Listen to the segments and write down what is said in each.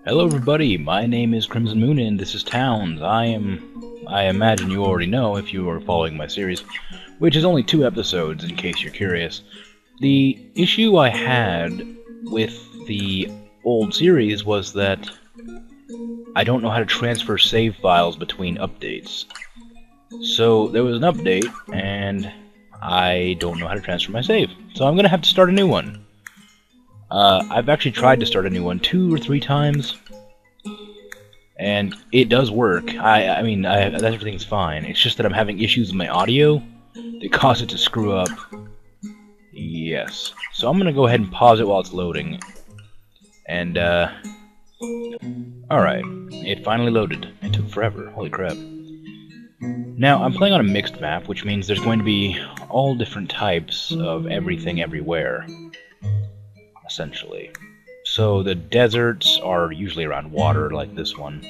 Hello everybody, my name is Crimson Moon and this is Towns. I imagine you already know if you are following my series, which is only 2 episodes in case you're curious. The issue I had with the old series was that I don't know how to transfer save files between updates. So there was an update and I don't know how to transfer my save. So I'm gonna have to start a new one. I've actually tried to start a new one 2 or 3 times, and it does work. I mean, everything's fine. It's just that I'm having issues with my audio that cause it to screw up. Yes. So I'm gonna go ahead and pause it while it's loading. And, alright. It finally loaded. It took forever. Holy crap. Now, I'm playing on a mixed map, which means there's going to be all different types of everything everywhere, essentially. So the deserts are usually around water, like this one.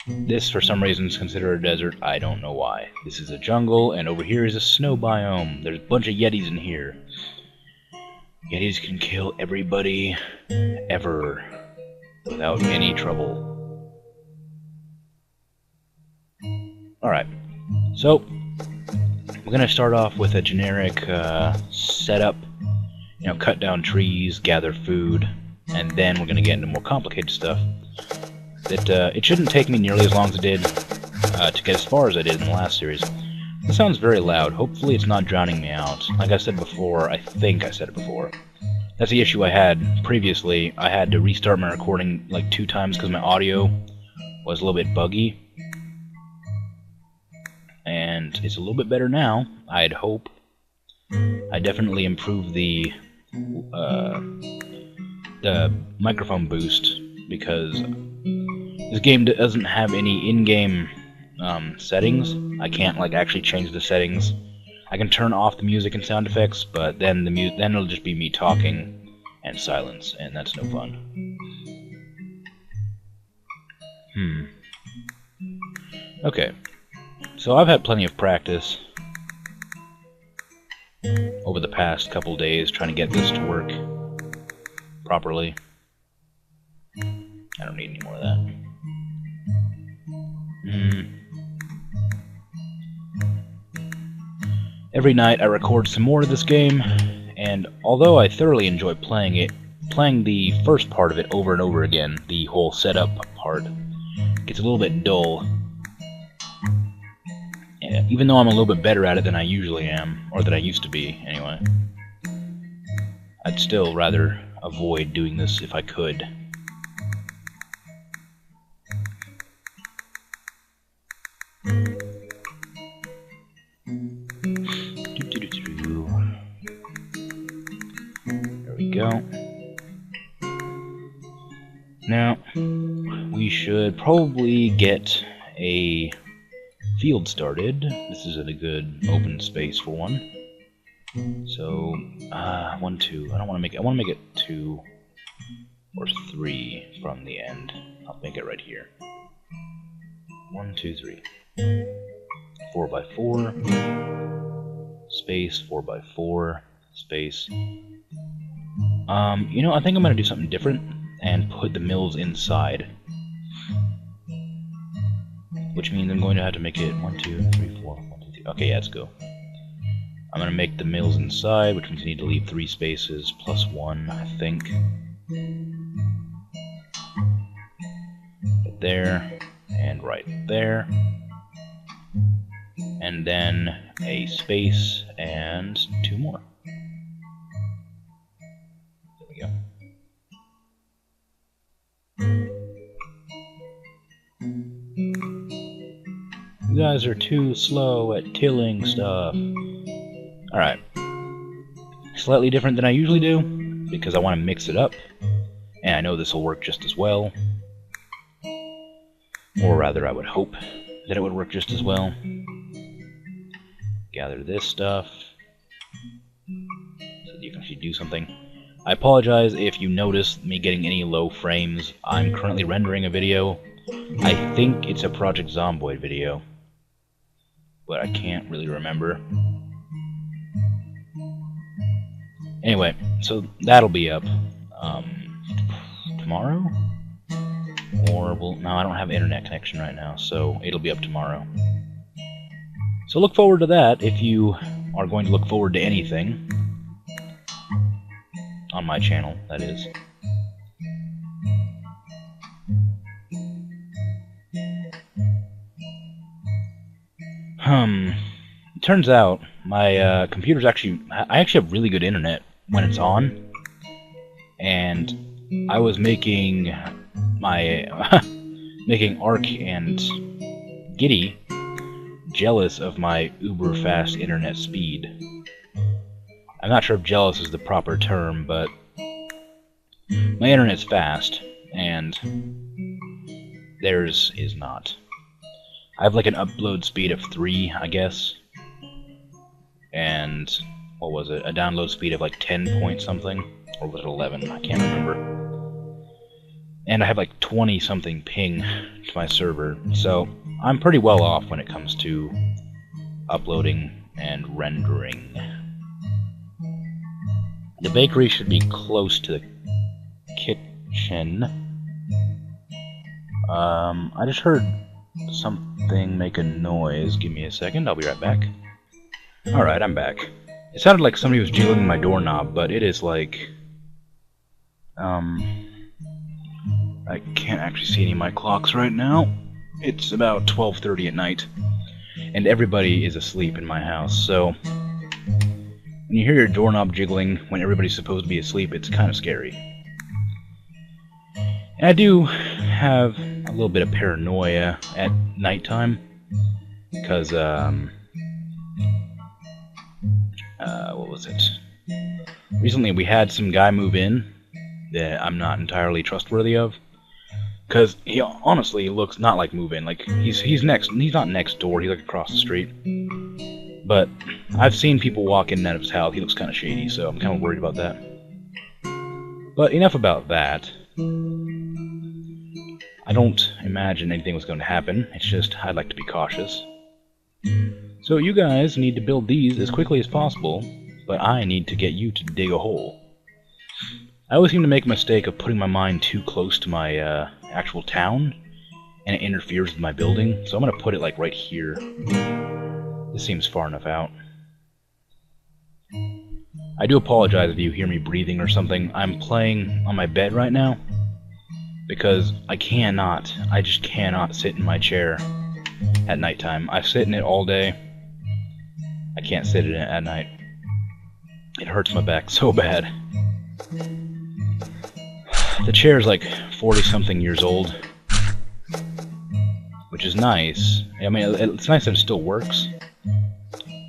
This, for some reason, is considered a desert. I don't know why. This is a jungle, and over here is a snow biome. There's a bunch of Yetis in here. Yetis can kill everybody, ever, without any trouble. Alright, so we're going to start off with a generic setup. You know, cut down trees, gather food, and then we're going to get into more complicated stuff. It shouldn't take me nearly as long as it did to get as far as I did in the last series. This sounds very loud. Hopefully it's not drowning me out. Like I said before, I think I said it before. That's the issue I had previously. I had to restart my recording like 2 times because my audio was a little bit buggy. And it's a little bit better now, I'd hope. I definitely improved the microphone boost because this game doesn't have any in-game settings. I can't like actually change the settings. I can turn off the music and sound effects, but then then it'll just be me talking and silence, and that's no fun. Okay, so I've had plenty of practice over the past couple days trying to get this to work properly. I don't need any more of that. Every night I record some more of this game, and although I thoroughly enjoy playing it, playing the first part of it over and over again, the whole setup part, gets a little bit dull. And even though I'm a little bit better at it than I usually am, or than I used to be, anyway, I'd still rather avoid doing this if I could. There we go. Now, we should probably get a field started. This is in a good open space for one. So, 1, 2. I want to make it 2 or 3 from the end. I'll make it right here. 1, 2, 3. 4 by 4. Space. 4 by 4. Space. You know, I think I'm gonna do something different and put the mills inside. Which means I'm going to have to make it 1, 2, 3, 4, 1, 2, 3. Okay, yeah, let's go. I'm going to make the mills inside, which means I need to leave 3 spaces plus 1, I think. Right there, and right there. And then a space and 2 more. There we go. You guys are too slow at tilling stuff. Alright. Slightly different than I usually do, because I want to mix it up. And I know this will work just as well. Or rather, I would hope that it would work just as well. Gather this stuff. So that you can actually do something. I apologize if you notice me getting any low frames. I'm currently rendering a video. I think it's a Project Zomboid video, but I can't really remember. Anyway, so that'll be up tomorrow? Or, no, I don't have internet connection right now, so it'll be up tomorrow. So look forward to that, if you are going to look forward to anything. On my channel, that is. It turns out my computer's I actually have really good internet when it's on, and I was making my making Ark and Giddy jealous of my uber fast internet speed. I'm not sure if jealous is the proper term, but my internet's fast, and theirs is not. I have like an upload speed of 3, I guess, and what was it? A download speed of like 10 point something, or was it 11? I can't remember. And I have like 20 something ping to my server, so I'm pretty well off when it comes to uploading and rendering. The bakery should be close to the kitchen. I just heard something make a noise. Give me a second, I'll be right back. Alright, I'm back. It sounded like somebody was jiggling my doorknob, but it is like... I can't actually see any of my clocks right now. It's about 12:30 at night, and everybody is asleep in my house, so... when you hear your doorknob jiggling when everybody's supposed to be asleep, it's kind of scary. And I do have a little bit of paranoia at nighttime, because, what was it? Recently we had some guy move in that I'm not entirely trustworthy of, because he honestly looks not like move in. Like, he's not next door, he's like across the street. But I've seen people walk in and out of his house. He looks kind of shady, so I'm kind of worried about that. But enough about that. I don't imagine anything was going to happen. It's just I'd like to be cautious. So you guys need to build these as quickly as possible, but I need to get you to dig a hole. I always seem to make a mistake of putting my mine too close to my actual town, and it interferes with my building, so I'm going to put it like right here. This seems far enough out. I do apologize if you hear me breathing or something. I'm playing on my bed right now, because I just cannot sit in my chair at nighttime. I sit in it all day. I can't sit in it at night. It hurts my back so bad. The chair is like 40-something years old, which is nice. I mean, it's nice that it still works,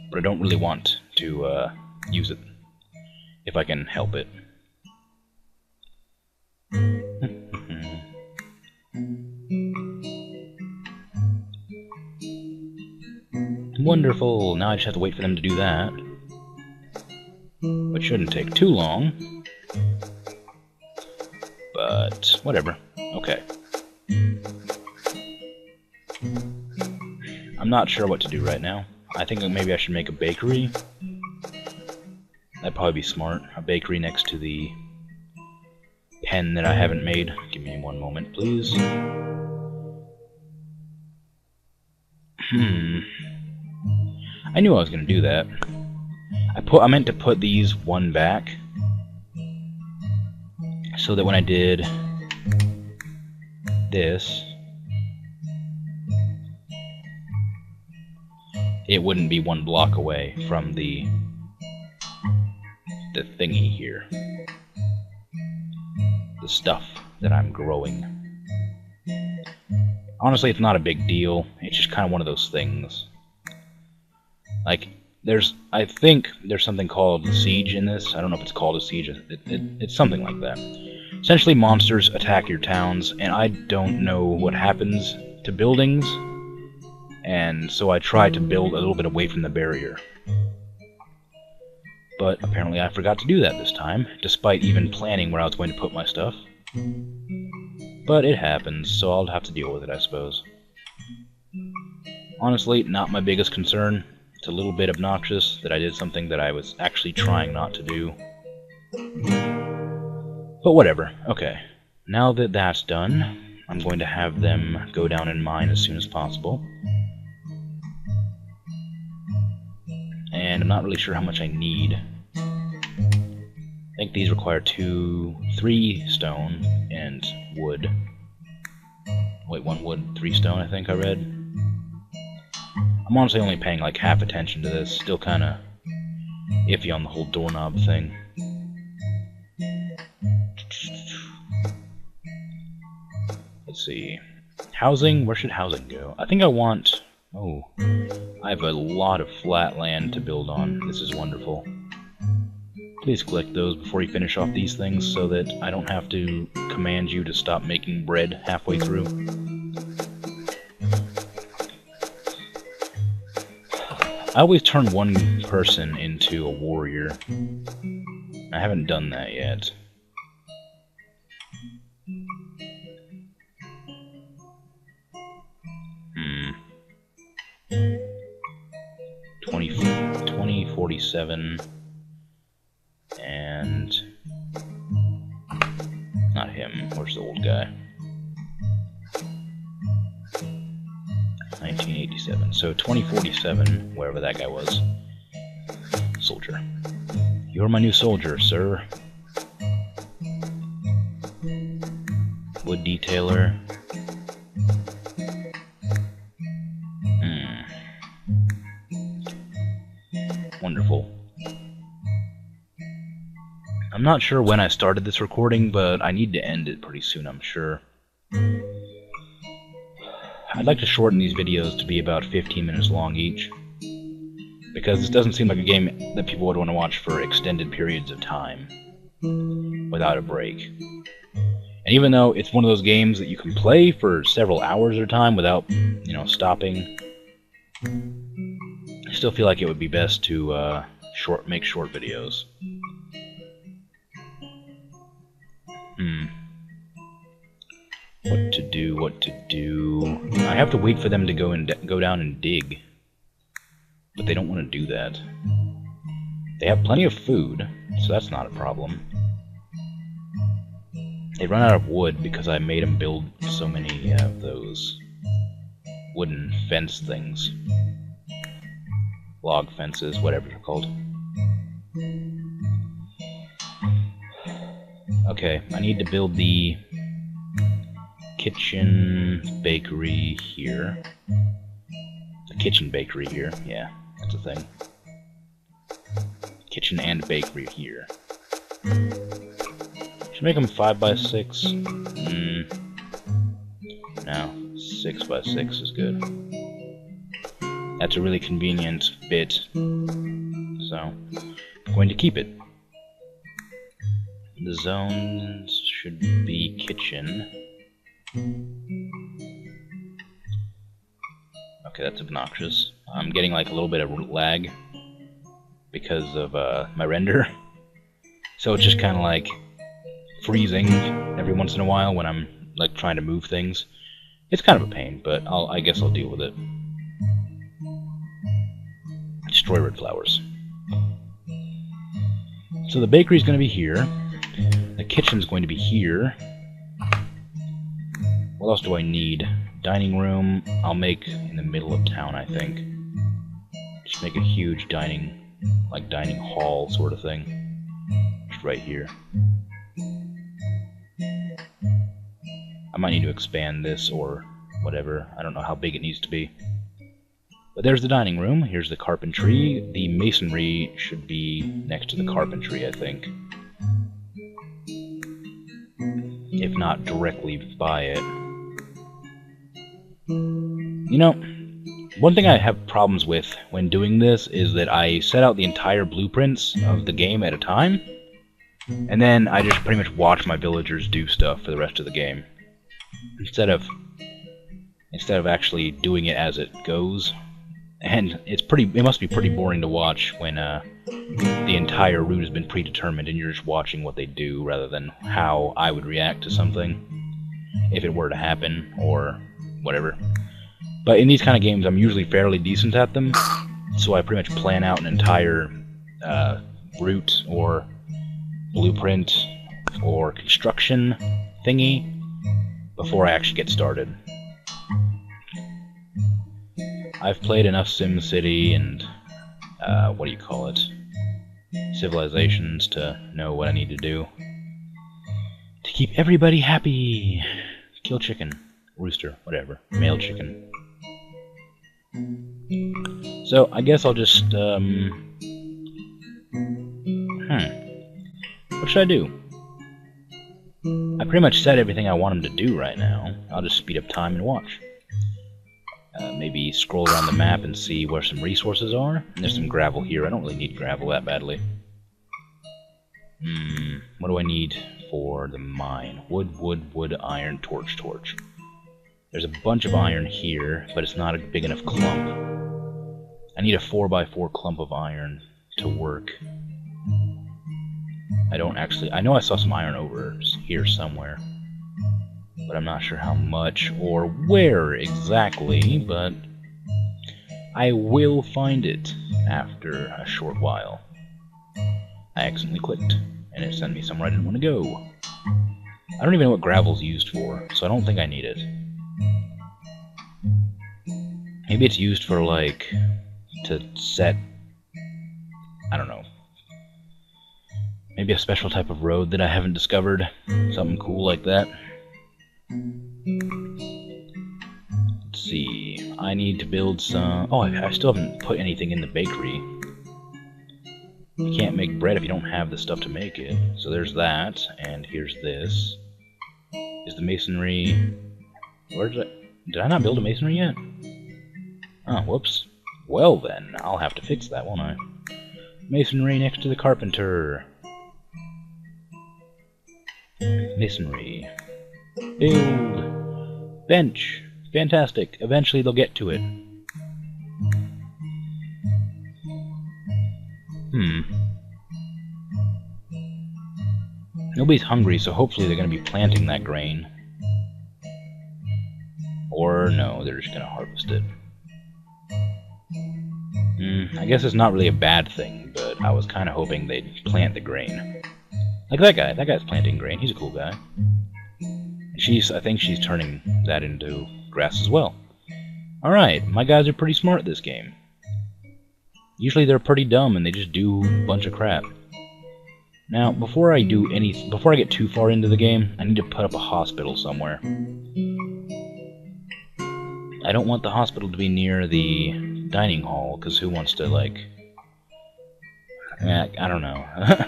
but I don't really want to use it if I can help it. Wonderful! Now I just have to wait for them to do that. Which shouldn't take too long. But whatever. Okay. I'm not sure what to do right now. I think maybe I should make a bakery. That'd probably be smart. A bakery next to the pen that I haven't made. Give me one moment, please. I knew I was gonna do that. I meant to put these one back, so that when I did this, it wouldn't be one block away from the thingy here. The stuff that I'm growing. Honestly, it's not a big deal. It's just kind of one of those things. Like, I think there's something called siege in this. I don't know if it's called a siege. It's something like that. Essentially, monsters attack your towns, and I don't know what happens to buildings, and so I tried to build a little bit away from the barrier. But apparently I forgot to do that this time, despite even planning where I was going to put my stuff. But it happens, so I'll have to deal with it, I suppose. Honestly, not my biggest concern. It's a little bit obnoxious that I did something that I was actually trying not to do. But whatever. Okay. Now that that's done, I'm going to have them go down and mine as soon as possible. And I'm not really sure how much I need. I think these require 3 stone and wood. Wait, 1 wood, 3 stone, I think I read. I'm honestly only paying like half attention to this. Still kinda iffy on the whole doorknob thing. Let's see. Housing, where should housing go? I think I want... Oh, I have a lot of flat land to build on. This is wonderful. Please collect those before you finish off these things so that I don't have to command you to stop making bread halfway through. I always turn one person into a warrior. I haven't done that yet. Hmm. 2047 and not him. Where's the old guy? 1987. So 2047, wherever that guy was. Soldier. You're my new soldier, sir. Wood detailer. Wonderful. I'm not sure when I started this recording, but I need to end it pretty soon, I'm sure. I'd like to shorten these videos to be about 15 minutes long each, because this doesn't seem like a game that people would want to watch for extended periods of time, without a break. And even though it's one of those games that you can play for several hours at a time without, stopping, I still feel like it would be best to make short videos. What to do? I have to wait for them to go down and dig. But they don't want to do that. They have plenty of food, so that's not a problem. They run out of wood because I made them build so many of those wooden fence things. Log fences, whatever they're called. Okay, I need to build the kitchen bakery here. The kitchen bakery here, yeah, that's a thing. Kitchen and bakery here. Should make them 5x6. No, 6x6 is good. That's a really convenient bit, so I'm going to keep it. The zones should be kitchen. Okay, that's obnoxious. I'm getting like a little bit of lag because of my render. So it's just kind of like freezing every once in a while when I'm like trying to move things. It's kind of a pain, but I guess I'll deal with it. Destroy red flowers. So the bakery's going to be here. The kitchen's going to be here. What else do I need? Dining room, I'll make in the middle of town, I think. Just make a huge dining hall sort of thing. Just right here. I might need to expand this or whatever. I don't know how big it needs to be. But there's the dining room. Here's the carpentry. The masonry should be next to the carpentry, I think. If not directly by it. One thing I have problems with when doing this is that I set out the entire blueprints of the game at a time, and then I just pretty much watch my villagers do stuff for the rest of the game. Instead of actually doing it as it goes. And it must be pretty boring to watch when the entire route has been predetermined and you're just watching what they do rather than how I would react to something if it were to happen or whatever. But in these kind of games, I'm usually fairly decent at them, so I pretty much plan out an entire route or blueprint or construction thingy before I actually get started. I've played enough SimCity and, what do you call it, Civilizations to know what I need to do to keep everybody happy. Kill chicken, rooster, whatever, male chicken. So, I guess I'll just, what should I do? I pretty much said everything I want him to do right now. I'll just speed up time and watch. Maybe scroll around the map and see where some resources are. And there's some gravel here. I don't really need gravel that badly. What do I need for the mine? Wood, iron, torch. There's a bunch of iron here, but it's not a big enough clump. I need a 4x4 clump of iron to work. I know I saw some iron over here somewhere, but I'm not sure how much or where exactly, but I will find it after a short while. I accidentally clicked, and it sent me somewhere I didn't want to go. I don't even know what gravel's used for, so I don't think I need it. Maybe it's used for, like, to set, I don't know, maybe a special type of road that I haven't discovered. Something cool like that. Let's see. I need to build some... Oh, I still haven't put anything in the bakery. You can't make bread if you don't have the stuff to make it. So there's that, and here's this. Is the masonry... Where did I not build a masonry yet? Oh, whoops. Well then, I'll have to fix that, won't I? Masonry next to the carpenter. Masonry. Build. Bench. Fantastic. Eventually they'll get to it. Nobody's hungry, so hopefully they're going to be planting that grain. Or no, they're just going to harvest it. I guess it's not really a bad thing, but I was kind of hoping they'd plant the grain. Like that guy. That guy's planting grain. He's a cool guy. I think she's turning that into grass as well. Alright, my guys are pretty smart this game. Usually they're pretty dumb and they just do a bunch of crap. Now, before I get too far into the game, I need to put up a hospital somewhere. I don't want the hospital to be near the dining hall, because who wants to, like... I don't know.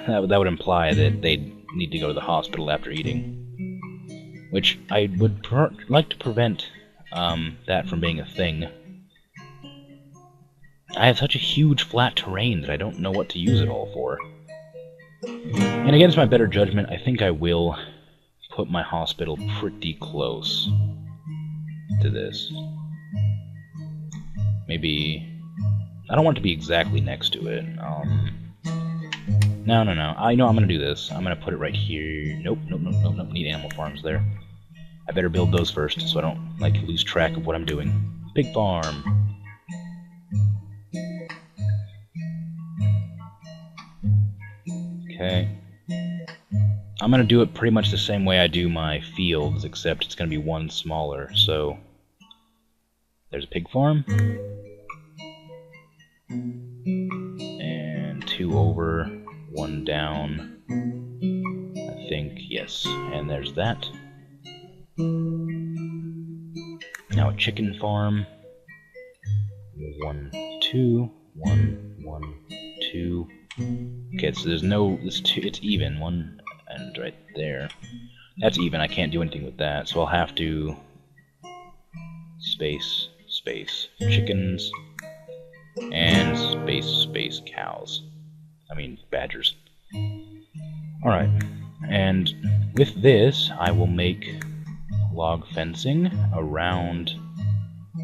that would imply that they'd need to go to the hospital after eating. Which I would like to prevent that from being a thing. I have such a huge flat terrain that I don't know what to use it all for. And against my better judgment, I think I will put my hospital pretty close to this. Maybe... I don't want it to be exactly next to it. No. I know I'm gonna do this. I'm gonna put it right here. Nope. Need animal farms there. I better build those first, so I don't, like, lose track of what I'm doing. Pig farm. Okay. I'm gonna do it pretty much the same way I do my fields, except it's gonna be one smaller, so... There's a pig farm. And 2 over, 1 down. I think, yes. And there's that. Now a chicken farm. 1, 2, 1, 1, 2. Okay, so there's no... it's even. 1 and right there. That's even. I can't do anything with that, so I'll have to... Space. Chickens. And space cows. I mean, badgers. Alright. And with this, I will make log fencing around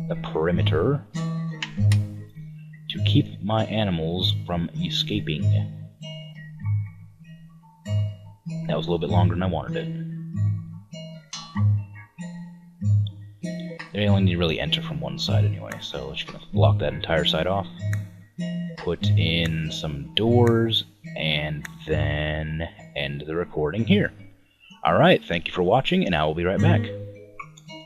the perimeter to keep my animals from escaping. That was a little bit longer than I wanted it. They only need to really enter from one side anyway, so we're just going to block that entire side off. Put in some doors, and then end the recording here. Alright, thank you for watching, and I will be right back.